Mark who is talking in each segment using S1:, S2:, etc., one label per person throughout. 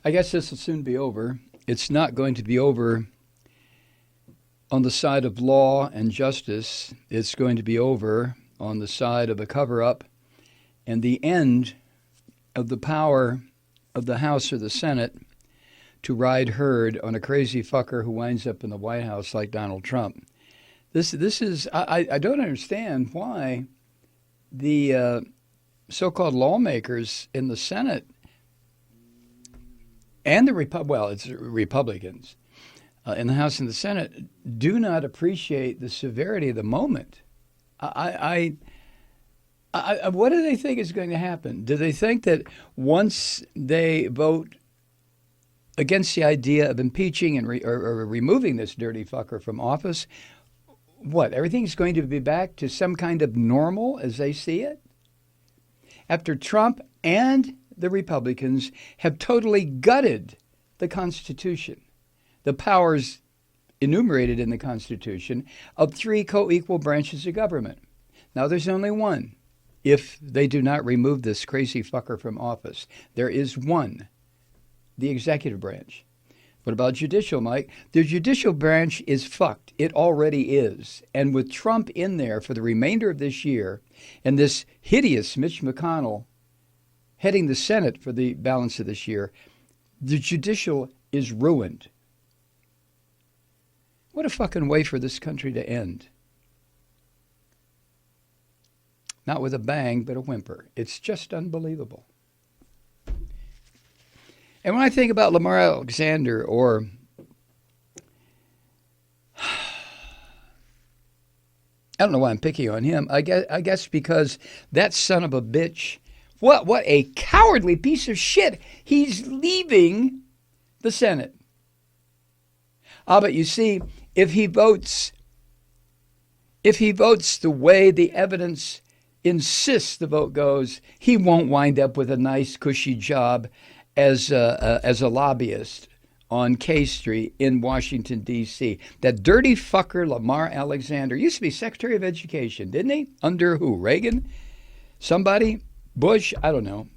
S1: I guess this will soon be over. It's not going to be over on the side of law and justice. It's going to be over on the side of a cover-up and the end of the power of the House or the Senate to ride herd on a crazy fucker who winds up in the White House like Donald Trump. This is I don't understand why the so-called lawmakers in the Senate and the it's Republicans in the House and the Senate do not appreciate the severity of the moment. What do they think is going to happen? Do they think that once they vote against the idea of impeaching and or removing this dirty fucker from office, what, everything's going to be back to some kind of normal as they see it? After Trump and the Republicans have totally gutted the Constitution, the powers enumerated in the Constitution of three co-equal branches of government. Now there's only one. If they do not remove this crazy fucker from office, there is one, the executive branch. What about judicial, Mike? The judicial branch is fucked. It already is. And with Trump in there for the remainder of this year and this hideous Mitch McConnell heading the Senate for the balance of this year, the judicial is ruined. What a fucking way for this country to end. Not with a bang, but a whimper. It's just unbelievable. And when I think about Lamar Alexander or I don't know why I'm picking on him. I guess because that son of a bitch, what a cowardly piece of shit. He's leaving the Senate. But you see, if he votes the way the evidence insists the vote goes, he won't wind up with a nice cushy job as a lobbyist on K Street in Washington, D.C. That dirty fucker Lamar Alexander used to be Secretary of Education, didn't he? Under who? Reagan? Somebody? Bush? I don't know.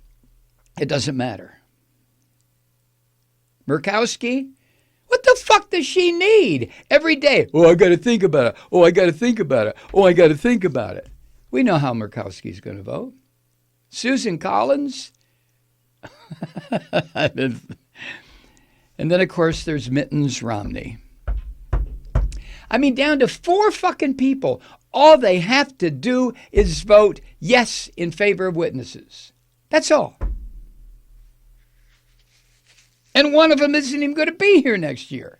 S1: It doesn't matter. Murkowski? What the fuck does she need every day? Oh, I got to think about it. Oh, I got to think about it. Oh, I got to think about it. We know how Murkowski's going to vote. Susan Collins? And then, of course, there's Mittens Romney. I mean, down to 4 fucking people. All they have to do is vote yes in favor of witnesses. That's all. And one of them isn't even going to be here next year.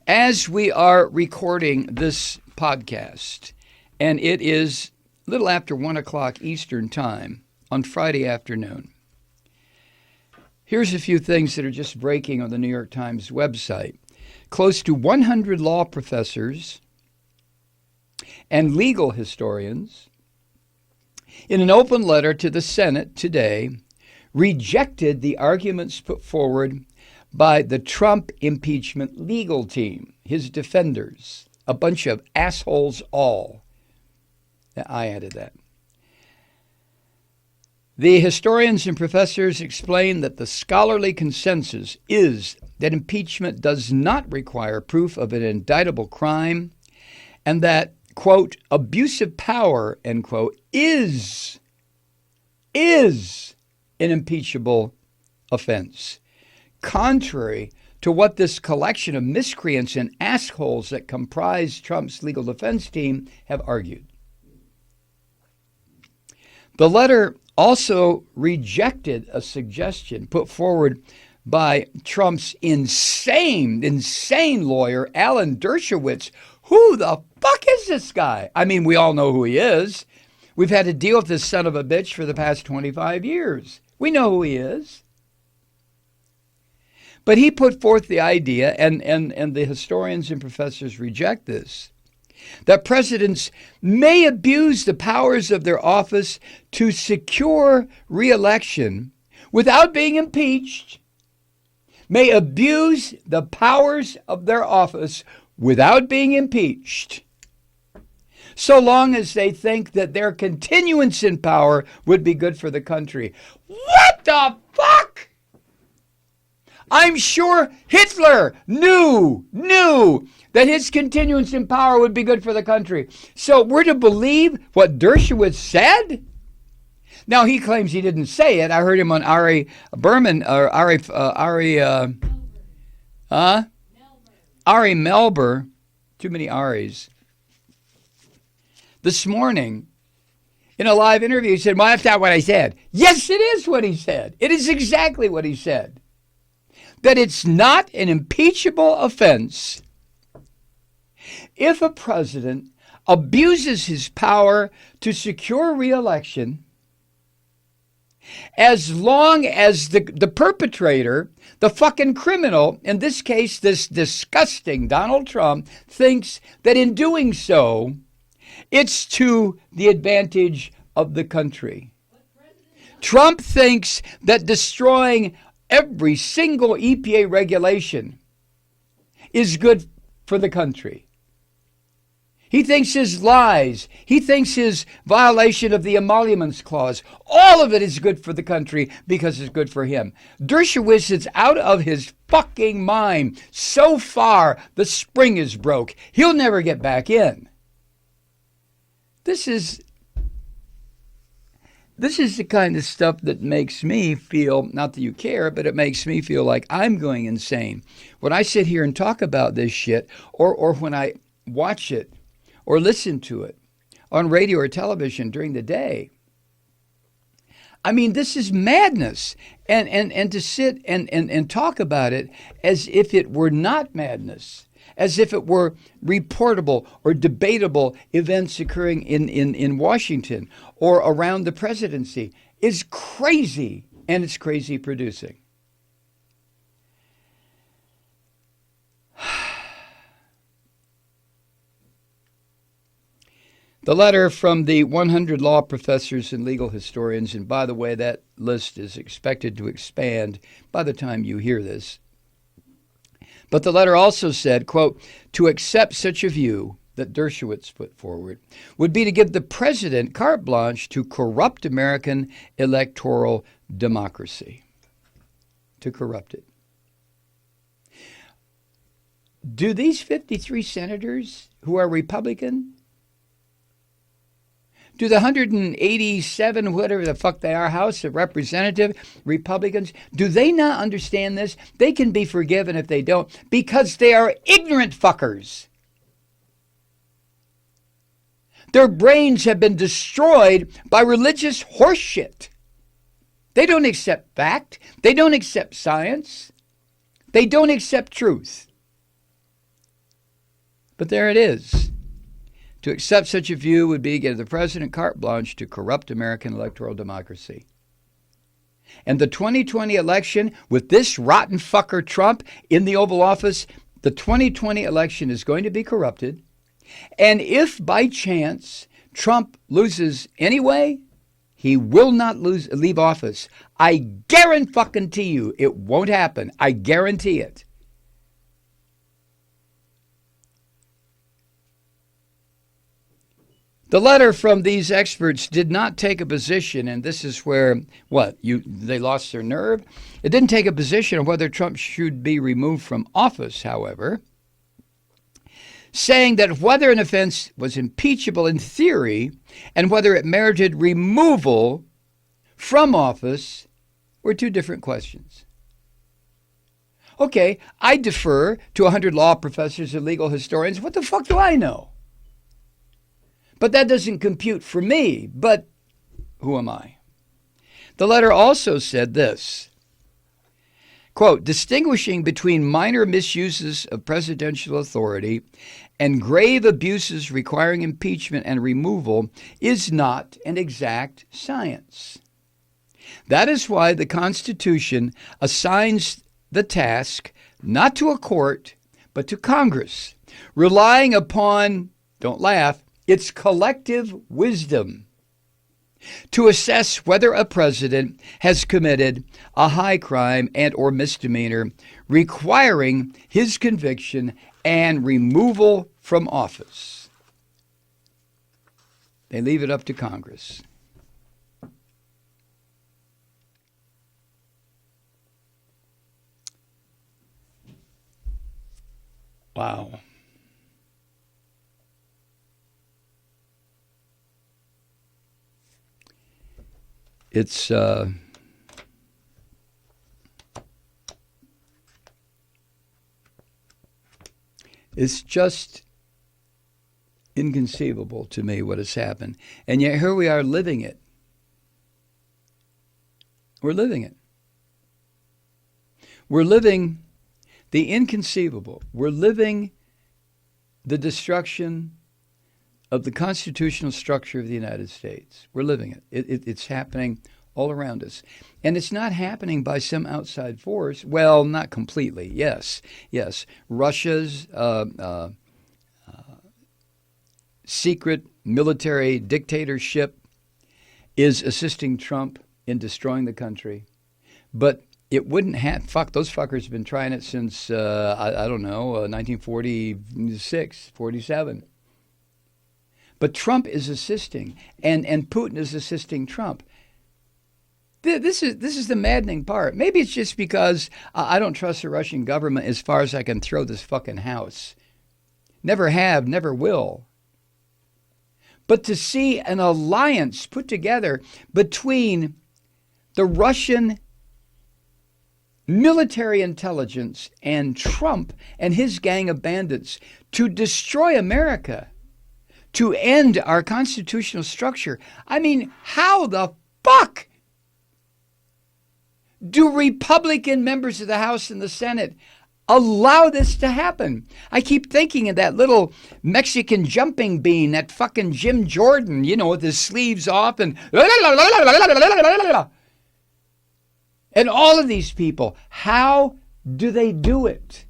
S1: As we are recording this podcast, and it is a little after 1 o'clock Eastern Time on Friday afternoon, here's a few things that are just breaking on the New York Times website. Close to 100 law professors and legal historians, in an open letter to the Senate today, rejected the arguments put forward by the Trump impeachment legal team, his defenders, a bunch of assholes all. I added that. The historians and professors explain that the scholarly consensus is that impeachment does not require proof of an indictable crime and that, quote, abuse of power, end quote, is an impeachable offense, contrary to what this collection of miscreants and assholes that comprise Trump's legal defense team have argued. The letter also rejected a suggestion put forward by Trump's insane lawyer, Alan Dershowitz. Who the fuck is this guy? I mean, we all know who he is. We've had to deal with this son of a bitch for the past 25 years. We know who he is. But he put forth the idea, and the historians and professors reject this, that presidents may abuse the powers of their office to secure re-election without being impeached, may abuse the powers of their office without being impeached. so long as they think that their continuance in power would be good for the country. What the fuck? I'm sure Hitler knew that his continuance in power would be good for the country. So we're to believe what Dershowitz said? Now, he claims he didn't say it. I heard him on Ari Melber, too many Aries, this morning in a live interview. He said, well, that's not what I said. Yes, it is what he said. It is exactly what he said. That it's not an impeachable offense if a president abuses his power to secure re-election, as long as the perpetrator, the fucking criminal, in this case, this disgusting Donald Trump, thinks that in doing so, it's to the advantage of the country. Trump thinks that destroying every single EPA regulation is good for the country. He thinks his lies, he thinks his violation of the emoluments clause, all of it is good for the country because it's good for him. Dershowitz is out of his fucking mind. So far, the spring is broke. He'll never get back in. This is the kind of stuff that makes me feel, not that you care, but it makes me feel like I'm going insane. When I sit here and talk about this shit, or when I watch it, or listen to it on radio or television during the day. I mean, this is madness. And to sit and talk about it as if it were not madness, as if it were reportable or debatable events occurring in Washington or around the presidency is crazy, and it's crazy producing. The letter from the 100 law professors and legal historians, and by the way, that list is expected to expand by the time you hear this. But the letter also said, quote, to accept such a view that Dershowitz put forward would be to give the president carte blanche to corrupt American electoral democracy, to corrupt it. Do these 53 senators who are Republican, do the 187, whatever the fuck they are, House of Representatives, Republicans, do they not understand this? They can be forgiven if they don't, because they are ignorant fuckers. Their brains have been destroyed by religious horseshit. They don't accept fact. They don't accept science. They don't accept truth. But there it is. To accept such a view would be to give the president carte blanche to corrupt American electoral democracy. And the 2020 election, with this rotten fucker Trump in the Oval Office, the 2020 election is going to be corrupted. And if by chance Trump loses anyway, he will not leave office. I guarantee you it won't happen. I guarantee it. The letter from these experts did not take a position, and this is where, they lost their nerve? It didn't take a position on whether Trump should be removed from office, however, saying that whether an offense was impeachable in theory and whether it merited removal from office were two different questions. Okay, I defer to 100 law professors and legal historians. What the fuck do I know? But that doesn't compute for me. But who am I? The letter also said this, quote, distinguishing between minor misuses of presidential authority and grave abuses requiring impeachment and removal is not an exact science. That is why the Constitution assigns the task not to a court, but to Congress, relying upon, don't laugh, its collective wisdom to assess whether a president has committed a high crime and or misdemeanor requiring his conviction and removal from office. They leave it up to Congress. Wow. It's just inconceivable to me what has happened. And yet here we are living it. We're living it. We're living the inconceivable. We're living the destruction of the constitutional structure of the United States. We're living it. It's happening all around us. And it's not happening by some outside force. Well, not completely. Yes. Russia's secret military dictatorship is assisting Trump in destroying the country. But it wouldn't have, those fuckers have been trying it since, I don't know, 1946, 47. But Trump is assisting, and Putin is assisting Trump. This is the maddening part. Maybe it's just because I don't trust the Russian government as far as I can throw this fucking house. Never have, never will. But to see an alliance put together between the Russian military intelligence and Trump and his gang of bandits to destroy America, to end our constitutional structure. I mean, how the fuck do Republican members of the House and the Senate allow this to happen? I keep thinking of that little Mexican jumping bean, that fucking Jim Jordan, with his sleeves off and all of these people. How do they do it?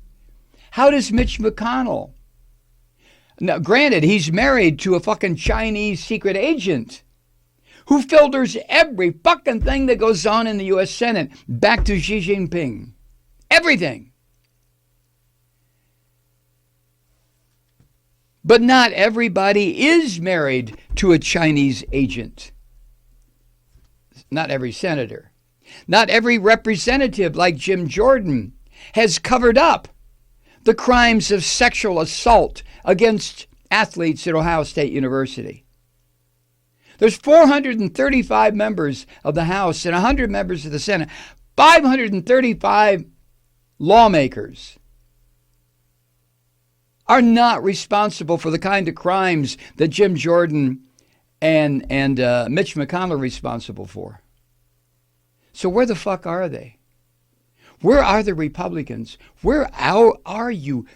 S1: How does Mitch McConnell? Now, granted, he's married to a fucking Chinese secret agent who filters every fucking thing that goes on in the U.S. Senate back to Xi Jinping. Everything. But not everybody is married to a Chinese agent. Not every senator. Not every representative like Jim Jordan has covered up the crimes of sexual assault against athletes at Ohio State University. There's 435 members of the House and 100 members of the Senate, 535 lawmakers are not responsible for the kind of crimes that Jim Jordan and Mitch McConnell are responsible for. So where the fuck are they? Where are the Republicans? Where are you?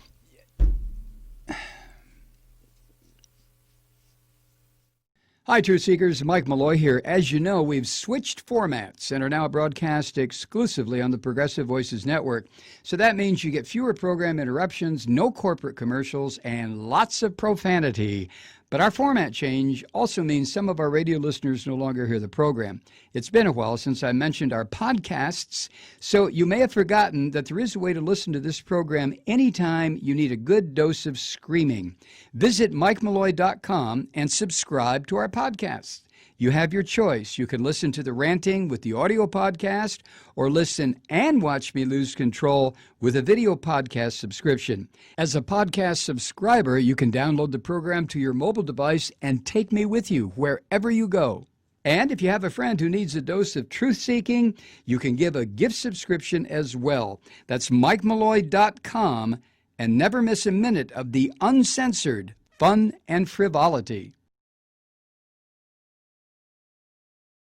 S1: Hi, Truth Seekers. Mike Malloy here. As you know, we've switched formats and are now broadcast exclusively on the Progressive Voices Network. So that means you get fewer program interruptions, no corporate commercials, and lots of profanity. But our format change also means some of our radio listeners no longer hear the program. It's been a while since I mentioned our podcasts, so you may have forgotten that there is a way to listen to this program anytime you need a good dose of screaming. Visit MikeMalloy.com and subscribe to our podcasts. You have your choice. You can listen to the ranting with the audio podcast or listen and watch me lose control with a video podcast subscription. As a podcast subscriber, you can download the program to your mobile device and take me with you wherever you go. And if you have a friend who needs a dose of truth-seeking, you can give a gift subscription as well. That's MikeMalloy.com, and never miss a minute of the uncensored fun and frivolity.